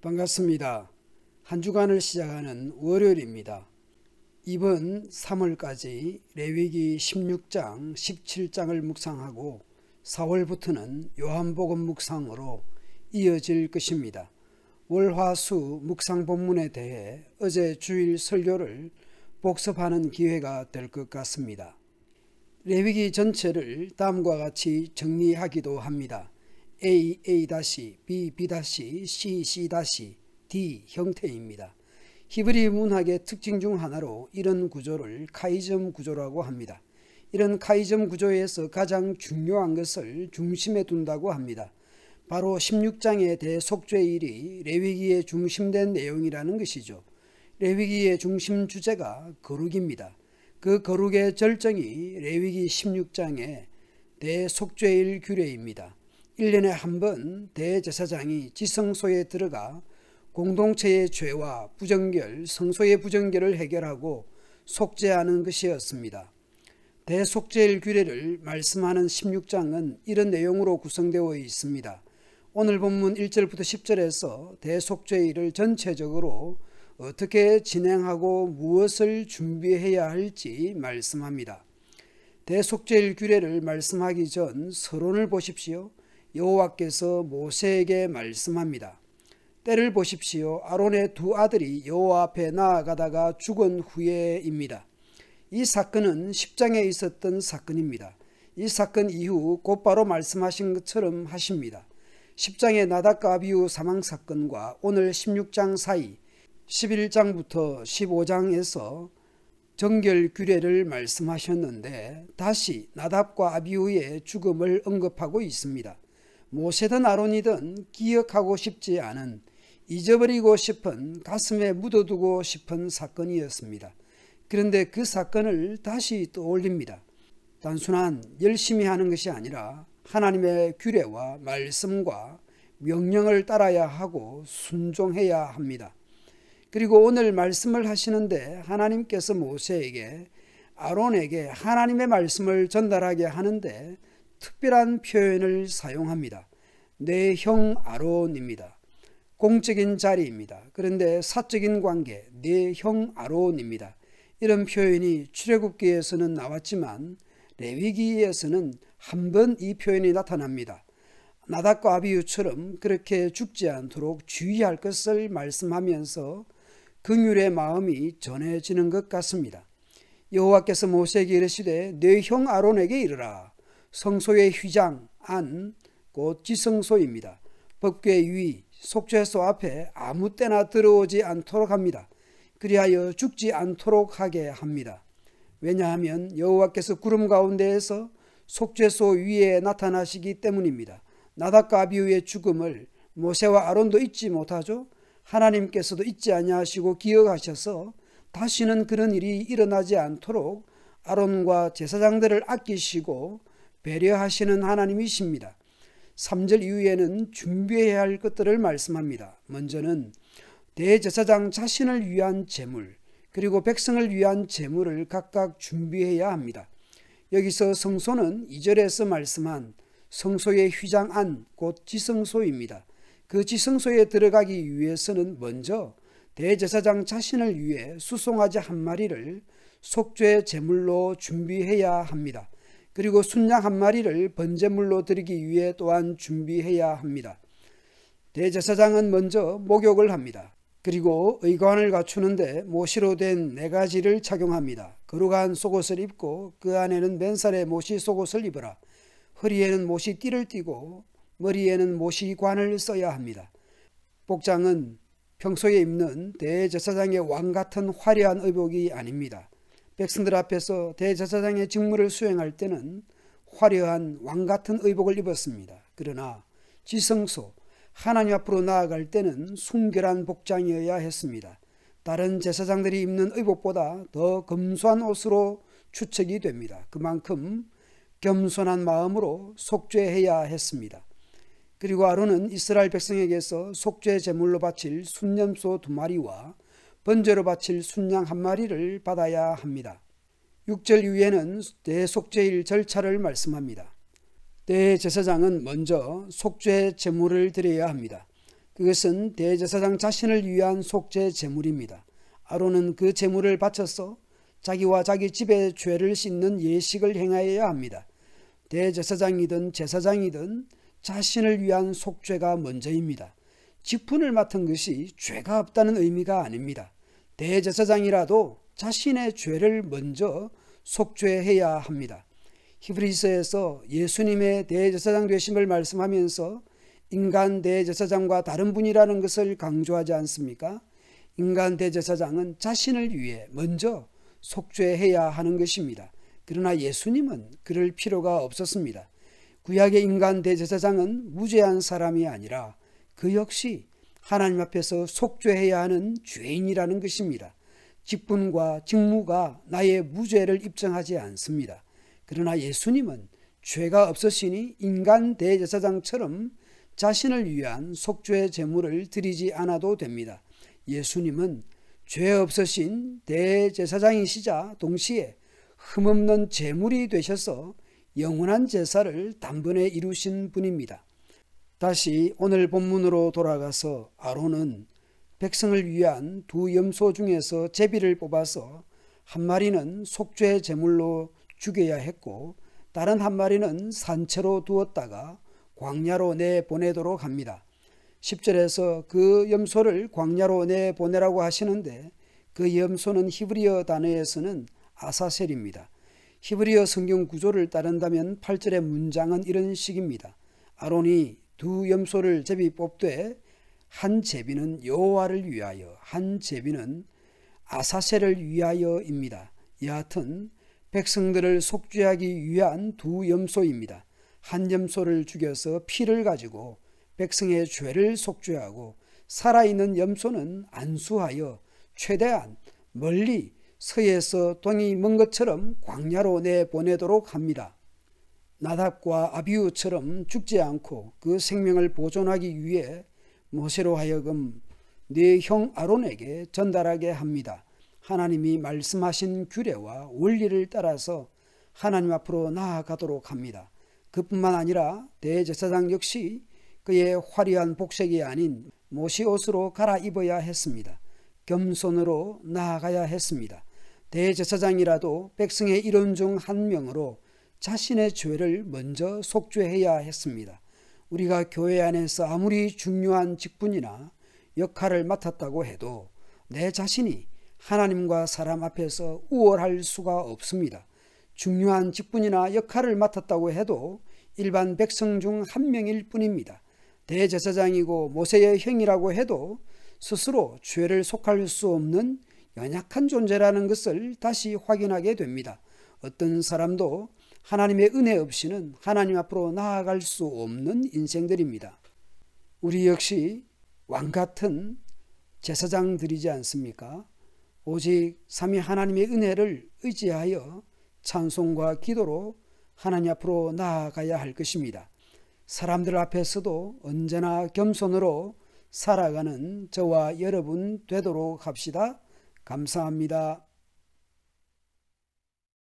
반갑습니다. 한 주간을 시작하는 월요일입니다. 이번 3월까지 레위기 16장, 17장을 묵상하고 4월부터는 요한복음 묵상으로 이어질 것입니다. 월화수 묵상 본문에 대해 어제 주일 설교를 복습하는 기회가 될 것 같습니다. 레위기 전체를 다음과 같이 정리하기도 합니다. A, B, B, C, C, D 형태입니다. 히브리 문학의 특징 중 하나로 이런 구조를 카이점 구조라고 합니다. 이런 카이점 구조에서 가장 중요한 것을 중심에 둔다고 합니다. 바로 16장의 대속죄일이 레위기에 중심된 내용이라는 것이죠. 레위기의 중심 주제가 거룩입니다. 그 거룩의 절정이 레위기 16장의 대속죄일 규례입니다. 1년에 한 번 대제사장이 지성소에 들어가 공동체의 죄와 부정결, 성소의 부정결을 해결하고 속죄하는 것이었습니다. 대속죄일 규례를 말씀하는 16장은 이런 내용으로 구성되어 있습니다. 오늘 본문 1절부터 10절에서 대속죄일을 전체적으로 어떻게 진행하고 무엇을 준비해야 할지 말씀합니다. 대속죄일 규례를 말씀하기 전 서론을 보십시오. 여호와께서 모세에게 말씀합니다. 때를 보십시오. 아론의 두 아들이 여호와 앞에 나아가다가 죽은 후에입니다. 이 사건은 10장에 있었던 사건입니다. 이 사건 이후 곧바로 말씀하신 것처럼 하십니다. 10장의 나답과 아비후 사망 사건과 오늘 16장 사이 11장부터 15장에서 정결 규례를 말씀하셨는데 다시 나답과 아비후의 죽음을 언급하고 있습니다. 모세든 아론이든 기억하고 싶지 않은, 잊어버리고 싶은, 가슴에 묻어두고 싶은 사건이었습니다. 그런데 그 사건을 다시 떠올립니다. 단순한 열심히 하는 것이 아니라 하나님의 규례와 말씀과 명령을 따라야 하고 순종해야 합니다. 그리고 오늘 말씀을 하시는데 하나님께서 모세에게, 아론에게 하나님의 말씀을 전달하게 하는데 특별한 표현을 사용합니다. 내 형 아론입니다. 공적인 자리입니다. 그런데 사적인 관계, 내 형 아론입니다. 이런 표현이 출애굽기에서는 나왔지만 레위기에서는 한 번 이 표현이 나타납니다. 나답과 아비후처럼 그렇게 죽지 않도록 주의할 것을 말씀하면서 긍휼의 마음이 전해지는 것 같습니다. 여호와께서 모세에게 이르시되 내 형 아론에게 이르라. 성소의 휘장, 안, 곧 지성소입니다. 법궤 위, 속죄소 앞에 아무 때나 들어오지 않도록 합니다. 그리하여 죽지 않도록 하게 합니다. 왜냐하면 여호와께서 구름 가운데에서 속죄소 위에 나타나시기 때문입니다. 나답과 아비후의 죽음을 모세와 아론도 잊지 못하죠. 하나님께서도 잊지 아니하시고 기억하셔서 다시는 그런 일이 일어나지 않도록 아론과 제사장들을 아끼시고 배려하시는 하나님이십니다. 3절 이후에는 준비해야 할 것들을 말씀합니다. 먼저는 대제사장 자신을 위한 제물, 그리고 백성을 위한 제물을 각각 준비해야 합니다. 여기서 성소는 2절에서 말씀한 성소의 휘장 안, 곧 지성소입니다. 그 지성소에 들어가기 위해서는 먼저 대제사장 자신을 위해 수송아지 한 마리를 속죄 제물로 준비해야 합니다. 그리고 순양 한 마리를 번제물로 드리기 위해 또한 준비해야 합니다. 대제사장은 먼저 목욕을 합니다. 그리고 의관을 갖추는데 모시로 된 4가지를 착용합니다. 거룩한 속옷을 입고 그 안에는 맨살에 모시 속옷을 입어라. 허리에는 모시 띠를 띠고 머리에는 모시관을 써야 합니다. 복장은 평소에 입는 대제사장의 왕같은 화려한 의복이 아닙니다. 백성들 앞에서 대제사장의 직무를 수행할 때는 화려한 왕같은 의복을 입었습니다. 그러나 지성소, 하나님 앞으로 나아갈 때는 순결한 복장이어야 했습니다. 다른 제사장들이 입는 의복보다 더 검소한 옷으로 추측이 됩니다. 그만큼 겸손한 마음으로 속죄해야 했습니다. 그리고 아론은 이스라엘 백성에게서 속죄 제물로 바칠 순염소 2마리와 번제로 바칠 순양 1마리를 받아야 합니다. 6절 이후에는 대속죄일 절차를 말씀합니다. 대제사장은 먼저 속죄 제물을 드려야 합니다. 그것은 대제사장 자신을 위한 속죄 제물입니다. 아론은 그 제물을 바쳐서 자기와 자기 집의 죄를 씻는 예식을 행하여야 합니다. 대제사장이든 제사장이든 자신을 위한 속죄가 먼저입니다. 직분을 맡은 것이 죄가 없다는 의미가 아닙니다. 대제사장이라도 자신의 죄를 먼저 속죄해야 합니다. 히브리서에서 예수님의 대제사장 되심을 말씀하면서 인간 대제사장과 다른 분이라는 것을 강조하지 않습니까? 인간 대제사장은 자신을 위해 먼저 속죄해야 하는 것입니다. 그러나 예수님은 그럴 필요가 없었습니다. 구약의 인간 대제사장은 무죄한 사람이 아니라 그 역시 하나님 앞에서 속죄해야 하는 죄인이라는 것입니다. 직분과 직무가 나의 무죄를 입증하지 않습니다. 그러나 예수님은 죄가 없으시니 인간 대제사장처럼 자신을 위한 속죄 제물을 드리지 않아도 됩니다. 예수님은 죄 없으신 대제사장이시자 동시에 흠없는 제물이 되셔서 영원한 제사를 단번에 이루신 분입니다. 다시 오늘 본문으로 돌아가서 아론은 백성을 위한 두 염소 중에서 제비를 뽑아서 한 마리는 속죄 제물로 죽여야 했고 다른 한 마리는 산채로 두었다가 광야로 내보내도록 합니다. 10절에서 그 염소를 광야로 내보내라고 하시는데 그 염소는 히브리어 단어에서는 아사셀입니다. 히브리어 성경 구조를 따른다면 8절의 문장은 이런 식입니다. 아론이 두 염소를 제비 뽑되 한 제비는 여호와를 위하여 한 제비는 아사셀을 위하여입니다. 여하튼 백성들을 속죄하기 위한 두 염소입니다. 한 염소를 죽여서 피를 가지고 백성의 죄를 속죄하고 살아있는 염소는 안수하여 최대한 멀리 서에서 동이 먼 것처럼 광야로 내보내도록 합니다. 나답과 아비후처럼 죽지 않고 그 생명을 보존하기 위해 모세로 하여금 네 형 아론에게 전달하게 합니다. 하나님이 말씀하신 규례와 원리를 따라서 하나님 앞으로 나아가도록 합니다. 그뿐만 아니라 대제사장 역시 그의 화려한 복색이 아닌 모시옷으로 갈아입어야 했습니다. 겸손으로 나아가야 했습니다. 대제사장이라도 백성의 일원 중 한 명으로 자신의 죄를 먼저 속죄해야 했습니다. 우리가 교회 안에서 아무리 중요한 직분이나 역할을 맡았다고 해도 내 자신이 하나님과 사람 앞에서 우월할 수가 없습니다. 중요한 직분이나 역할을 맡았다고 해도 일반 백성 중 한 명일 뿐입니다. 대제사장이고 모세의 형이라고 해도 스스로 죄를 속할 수 없는 연약한 존재라는 것을 다시 확인하게 됩니다. 어떤 사람도 하나님의 은혜 없이는 하나님 앞으로 나아갈 수 없는 인생들입니다. 우리 역시 왕같은 제사장들이지 않습니까? 오직 삼위 하나님의 은혜를 의지하여 찬송과 기도로 하나님 앞으로 나아가야 할 것입니다. 사람들 앞에서도 언제나 겸손으로 살아가는 저와 여러분 되도록 합시다. 감사합니다.